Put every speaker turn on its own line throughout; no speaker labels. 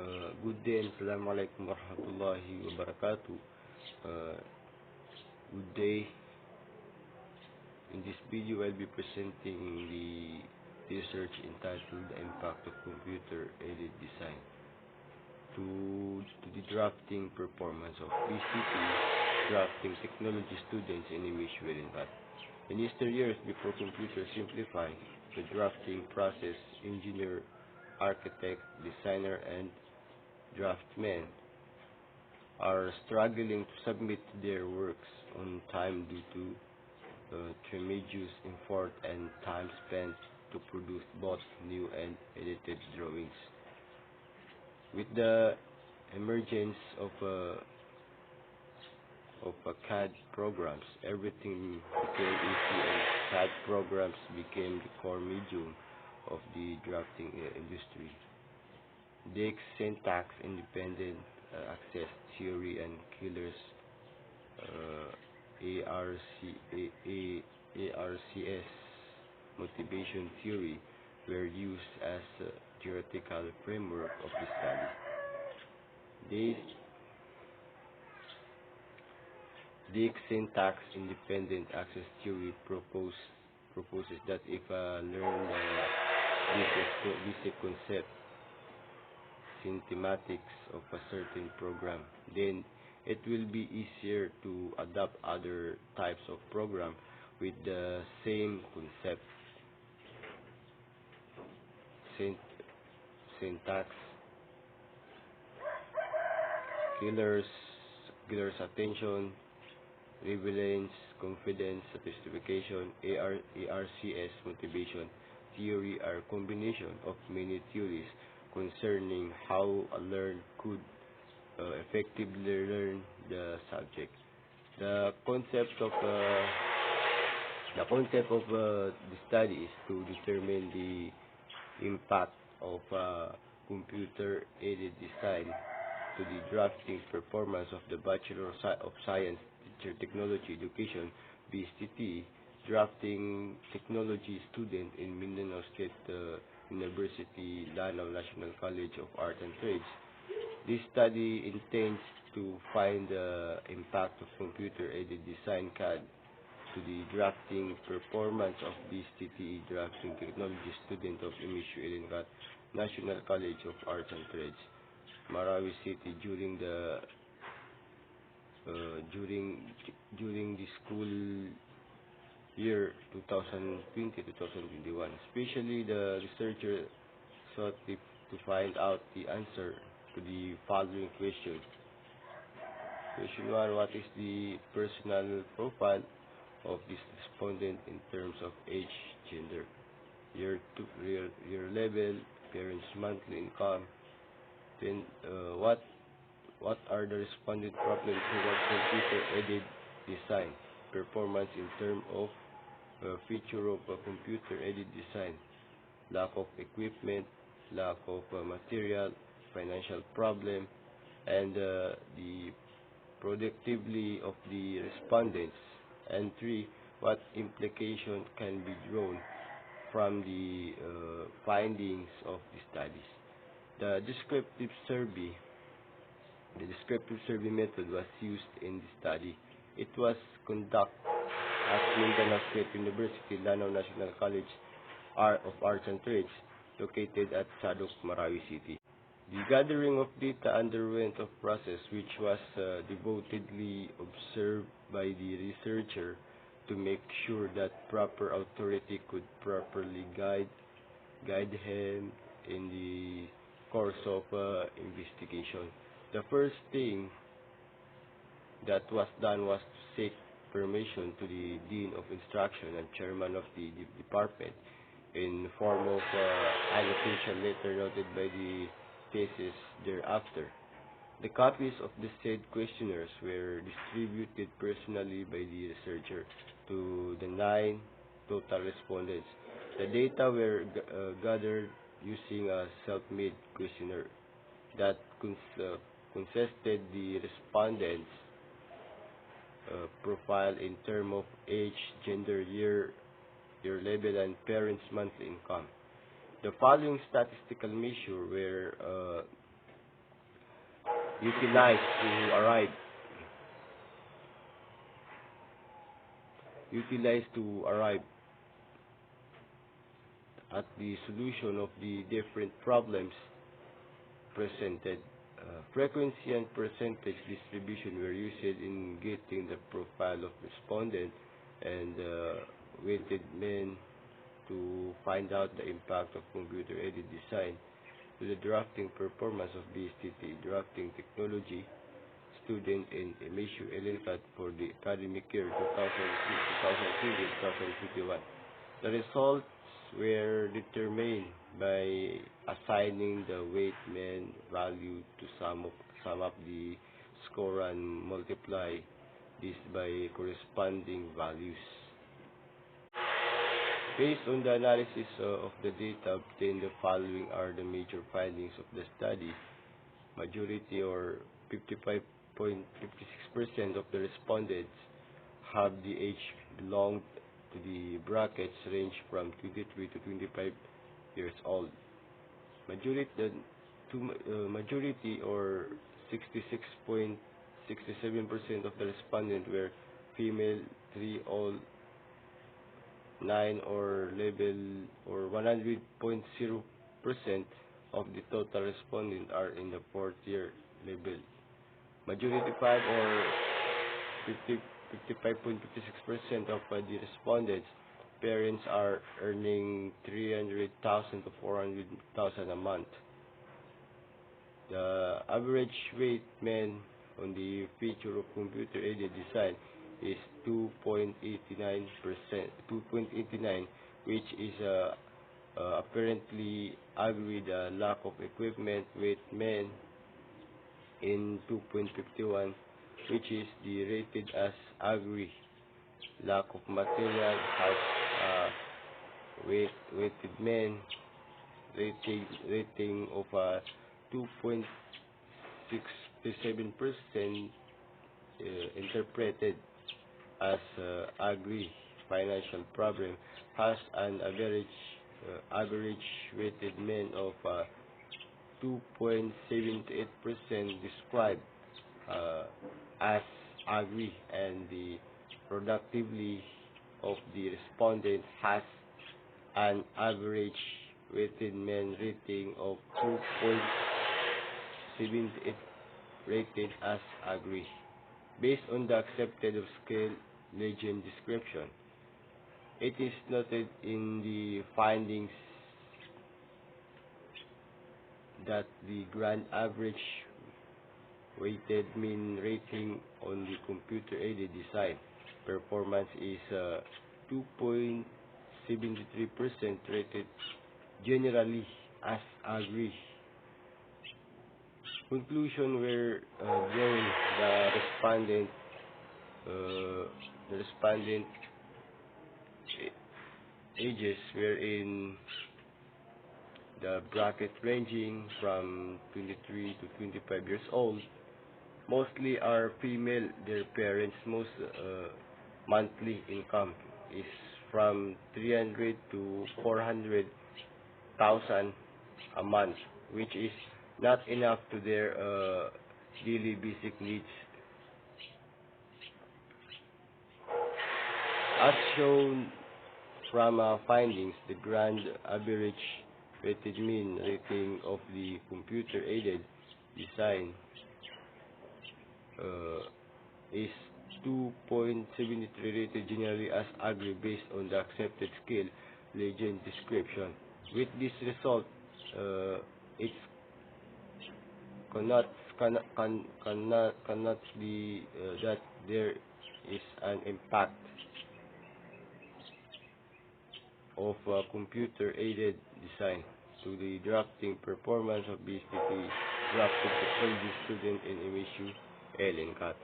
Good day and Assalamu alaikum warahmatullahi wabarakatuh. Uh, Good day. In this video, I'll be presenting the research entitled The Impact of Computer-Aided Design to the drafting performance of PCT drafting technology students in image wherein that. In yesteryears, before computers simplify the drafting process, engineer, architect, designer, and draftsmen are struggling to submit their works on time due to tremendous effort and time spent to produce both new and edited drawings. With the emergence of CAD programs, everything became easy, and CAD programs became the core medium of the drafting industry. DX syntax independent access theory and Killer's ARCS motivation theory were used as a theoretical framework of the study. DX syntax independent access theory proposes that if a learned basic concept synthematics of a certain program, then it will be easier to adopt other types of program with the same concept. Syntax killers attention, relevance, confidence, specification, ARCS motivation theory are combination of many theories concerning how a learner could effectively learn the subject. The concept of the study is to determine the impact of computer-aided design to the drafting performance of the Bachelor of Science Teacher Technology Education (BSTT) drafting technology student in Mindanao State University, Lanao National College of Art and Trades. This study intends to find the impact of computer-aided design CAD to the drafting performance of BSTT drafting technology student of MSU Elingat National College of Arts and Trades, Marawi City during the school year 2020-2021. Especially, the researcher sought to find out the answer to the following questions. Question 1. What is the personal profile of this respondent in terms of age, gender, year level, parents' monthly income? Then, what are the respondent problems towards computer-aided design performance in terms of feature of computer-aided design, lack of equipment, lack of material, financial problem, and the productivity of the respondents. And 3, what implication can be drawn from the findings of the studies. The descriptive survey method was used in the study. It was conducted at Mindanao State University, Lanao National College of Arts and Trades, located at Sadok, Marawi City. The gathering of data underwent a process which was devotedly observed by the researcher to make sure that proper authority could properly guide him in the course of investigation. The first thing that was done was to seek permission to the Dean of Instruction and Chairman of the department in form of an official letter noted by the thesis thereafter. The copies of the said questionnaires were distributed personally by the researcher to the 9 total respondents. The data were gathered using a self-made questionnaire that consisted the respondents' profile in terms of age, gender, year level, and parents' monthly income. The following statistical measures were utilized to arrive at the solution of the different problems presented. Frequency and percentage distribution were used in getting the profile of respondent and weighted men to find out the impact of computer-aided design to the drafting performance of BSTT drafting technology student in MSU Elencat for the academic year 2020-2021. The results were determined by assigning the weight mean value to sum up the score and multiply this by corresponding values. Based on the analysis of the data obtained, the following are the major findings of the study. Majority or 55.56% of the respondents have the age belonged to the brackets range from 23 to 25 years old. Majority or 66.67% of the respondents were female, 3 all 9 or level or 100.0% of the total respondents are in the 4th year level. Majority 5 or 55.56% of the respondents' parents are earning 300,000 to 400,000 a month. The average weight mean on the feature of computer-aided design is 2.89%, which is apparently agree the lack of equipment weight mean in 2.51, which is the rated as agree. Lack of material has weighted mean rating of 2.67%, interpreted as agree. Financial problem has an average weighted mean of 2.78%, described as agree, and the productively of the respondent has an average weighted mean rating of 2.78, rated as agree. Based on the accepted of scale legend description, it is noted in the findings that the grand average weighted mean rating on the computer-aided design performance is 2.73%, rated generally as agree. Conclusion were drawn. The respondent ages were in the bracket ranging from 23 to 25 years old. Mostly are female. Their parents' most monthly income is from 300 to 400,000 a month, which is not enough to their daily basic needs. As shown from findings, the grand average weighted mean rating of the computer-aided design is 2.73, rated generally as agree based on the accepted scale legend description. With this result, it cannot be that there is an impact of computer-aided design to the drafting performance of BSTT drafting technology student in MSU Elencat.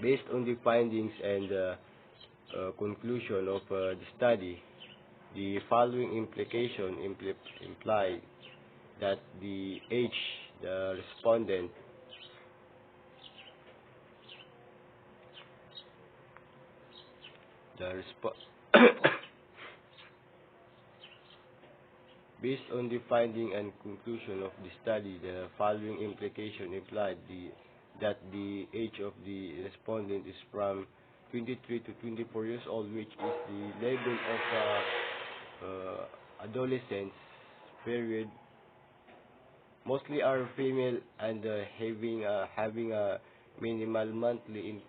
Based on the findings and conclusion of the study, the following implication imply that the age the respondent Based on the finding and conclusion of the study, the following implication implied that the age of the respondent is from 23 to 24 years old, which is the level of adolescence period. Mostly are female and having a minimal monthly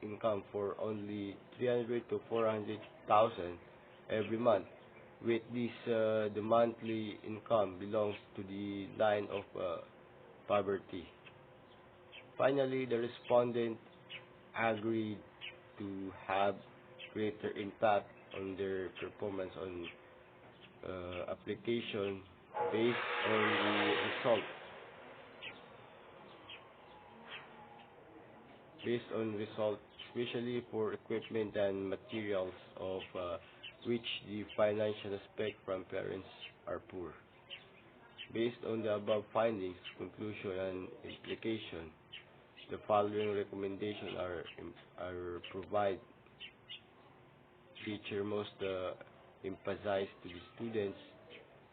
income for only 300 to 400,000 every month. With this, the monthly income belongs to the line of poverty. Finally, the respondent agreed to have greater impact on their performance on application based on the result especially for equipment and materials of which the financial aspect from parents are poor. Based on the above findings, conclusion, and implication, the following recommendations are provide. Teacher must emphasize to the students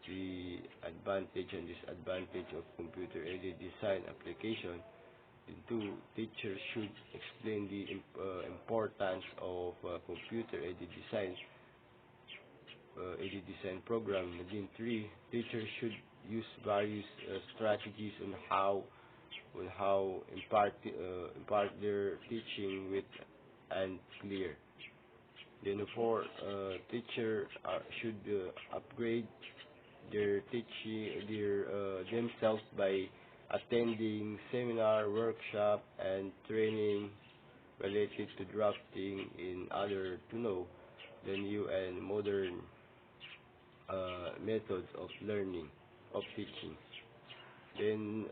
the advantage and disadvantage of computer-aided design application. And two, teachers should explain the importance of aided design program. And then three, teachers should use various strategies on how impart their teaching with and clear. Then four, teacher should upgrade their teaching themselves by attending seminar, workshop, and training related to drafting in order to know the new and modern methods of learning, of teaching. Then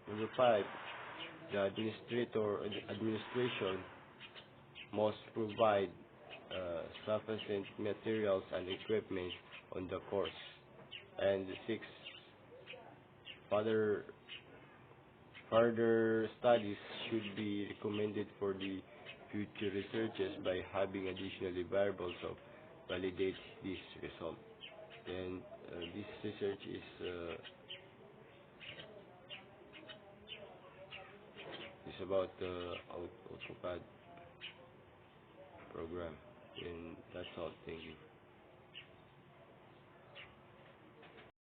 number five, the administration must provide sufficient materials and equipment on the course. And six, further further studies should be recommended for the future researchers by having additional variables of validate this result. Then this research is about the AutoCAD program. And that's all. Thank you.